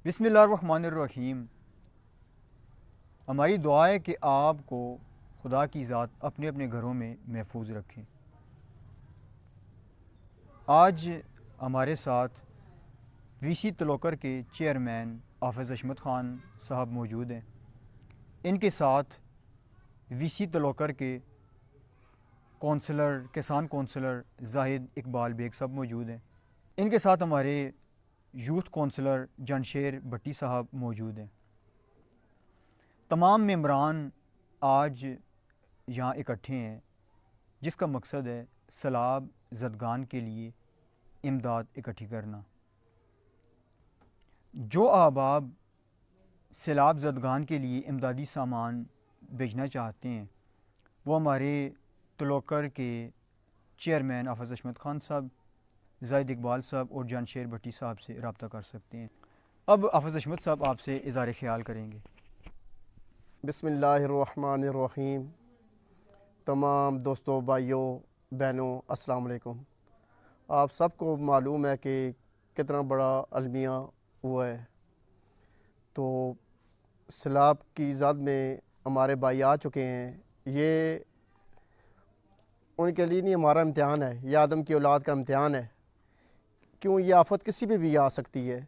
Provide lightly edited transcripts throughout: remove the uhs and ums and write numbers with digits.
بسم اللہ الرحمن الرحیم۔ ہماری دعا ہے کہ آپ کو خدا کی ذات اپنے اپنے گھروں میں محفوظ رکھیں۔ آج ہمارے ساتھ وی سی تلوکر کے چیئرمین حافظ حشمت خان صاحب موجود ہیں۔ ان کے ساتھ وی سی تلوکر کے کسان کونسلر زاہد اقبال بیگ صاحب موجود ہیں۔ ان کے ساتھ ہمارے یوتھ کونسلر جانشیر بھٹی صاحب موجود ہیں۔ تمام ممبران آج یہاں اکٹھے ہیں، جس کا مقصد ہے سیلاب زدگان کے لیے امداد اکٹھی کرنا۔ جو احباب سیلاب زدگان کے لیے امدادی سامان بھیجنا چاہتے ہیں وہ ہمارے تلوکر کے چیئرمین حافظ حشمت خان صاحب، زاہد اقبال صاحب اور جانشیر بھٹی صاحب سے رابطہ کر سکتے ہیں۔ اب حافظ حشمت صاحب آپ سے اظہار خیال کریں گے۔ بسم اللہ الرحمن الرحیم۔ تمام دوستوں، بھائیوں، بہنوں، السلام علیکم۔ آپ سب کو معلوم ہے کہ کتنا بڑا المیہ ہوا ہے، تو سیلاب کی زد میں ہمارے بھائی آ چکے ہیں۔ یہ ان کے لیے نہیں ہمارا امتحان ہے، یہ آدم کی اولاد کا امتحان ہے، کیوں یہ آفت کسی پہ بھی آ سکتی ہے۔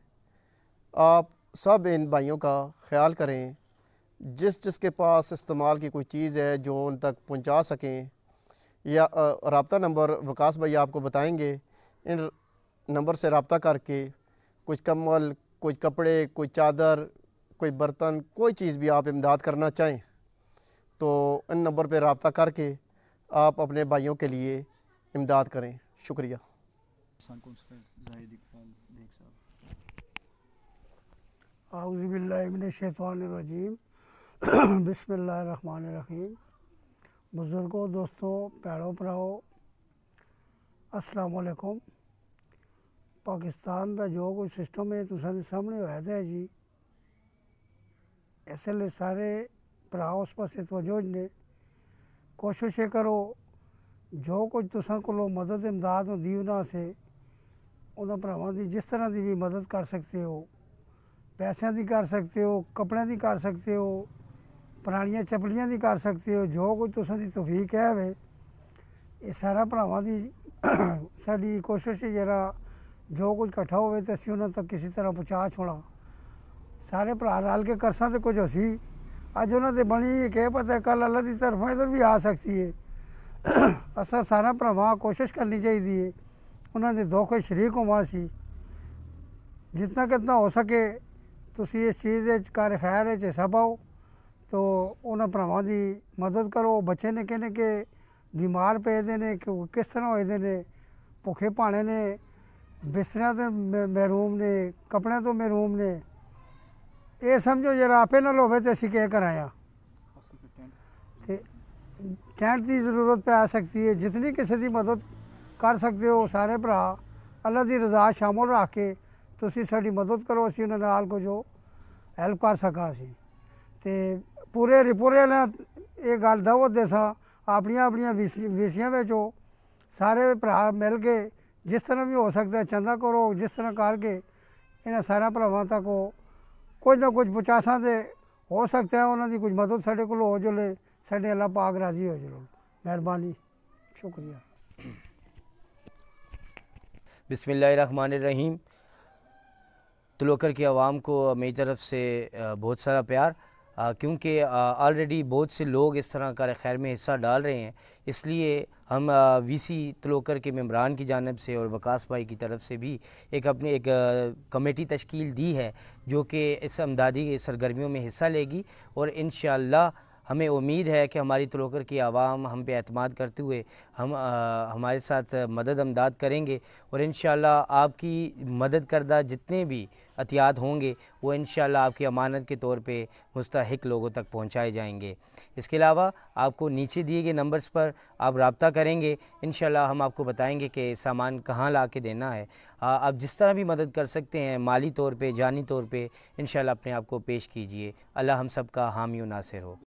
آپ سب ان بھائیوں کا خیال کریں، جس کے پاس استعمال کی کوئی چیز ہے جو ان تک پہنچا سکیں، یا رابطہ نمبر وکاس بھائی آپ کو بتائیں گے، ان نمبر سے رابطہ کر کے کچھ کمبل، کوئی کپڑے، کوئی چادر، کوئی برتن، کوئی چیز بھی آپ امداد کرنا چاہیں تو ان نمبر پہ رابطہ کر کے آپ اپنے بھائیوں کے لیے امداد کریں۔ شکریہ۔ اعوذ باللہ من الشیطان الرجیم۔ بسم اللہ الرحمن الرحیم۔ بزرگوں، دوستوں، پیڑوں پراؤ، السلام علیکم۔ پاکستان کا جو کوئی سسٹم ہے تساں سامنے ہوا ہے جی، اس لیے سارے پراؤ اس پاسے توجہ نے کوشش کرو جو کچھ تساں کو مدد امداد ہوندی انہاں سے، انہاں پراواں دی جس طرح دی بھی مدد کر سکتے ہو، پیسے دی کر سکتے ہو، کپڑے دی کر سکتے ہو، پرانیاں چپلیاں دی کر سکتے ہو، جو کچھ تساں دی توفیق ہے وے، یہ سارا پراواں دی ساڈی کوشش ہے جرا جو کچھ کٹھا ہوئے تو اسی انہاں تک کسی طرح پہنچا چھوڑا۔ سارے پرا رل کے کرساں تے کچھ ہوسی، اج انہاں تے بنی کہ پتہ ہے کل اللہ دی طرفوں ادھر بھی آ سکتی ہے۔ اساں سارا پراواں کوشش کرنی چاہیے ہے انہاں دے دکھ شریک ہوواں سی، جتنا کتنا ہو سکے تسی اس چیز کار خیر حصہ پاؤ، تو انہاں پراواں دی مدد کرو۔ بچے نکے نکے بیمار پے دے نے، کس طرح ہوئے دے نے، بھوکے پانے نے، بستریاں تے محروم نے، کپڑے تو محروم نے، یہ سمجھو جرا آپے نال ہوئے تے اسی کیا کرایاں تے ٹینٹ دی ضرورت پہ آ سکتی ہے۔ جتنی کسی دی مدد کر سکتے ہو سارے بھرا اللہ دی رضا شامل رکھ کے تسی ساڈی مدد کرو، اسی انہاں نال کو جو ہیلپ کر سکاں سی تے پورے رپورے نے یہ گل دعوت دے ساں اپنیاں اپنیاں ویسیاں وچوں سارے بھرا مل کے جس طرح بھی ہو سکتا ہے چندہ کرو، جس طرح کر کے انہاں سارا بھراواں تک کچھ نہ کچھ پہنچاساں تے ہو سکتا ہے انہاں دی کچھ مدد ساڈے کول ہو جلے، ساڈے اللہ پاک راضی ہو جلو۔ مہربانی، شکریہ۔ بسم اللہ الرحمن الرحیم۔ تلوکر کی عوام کو میری طرف سے بہت سارا پیار، کیونکہ آلریڈی بہت سے لوگ اس طرح کار خیر میں حصہ ڈال رہے ہیں، اس لیے ہم وی سی تلوکر کے ممبران کی جانب سے اور وکاس بھائی کی طرف سے بھی اپنی ایک کمیٹی تشکیل دی ہے جو کہ اس امدادی سرگرمیوں میں حصہ لے گی، اور انشاءاللہ ہمیں امید ہے کہ ہماری تلوکر کی عوام ہم پہ اعتماد کرتے ہوئے ہمارے ساتھ مدد امداد کریں گے، اور انشاءاللہ آپ کی مدد کردہ جتنے بھی عطیات ہوں گے وہ انشاءاللہ آپ کی امانت کے طور پہ مستحق لوگوں تک پہنچائے جائیں گے۔ اس کے علاوہ آپ کو نیچے دیے گئے نمبرز پر آپ رابطہ کریں گے، انشاءاللہ ہم آپ کو بتائیں گے کہ سامان کہاں لا کے دینا ہے۔ آپ جس طرح بھی مدد کر سکتے ہیں مالی طور پہ، جانی طور پہ، انشاءاللہ اپنے آپ کو پیش کیجئے۔ اللہ ہم سب کا حامی و ناصر ہو۔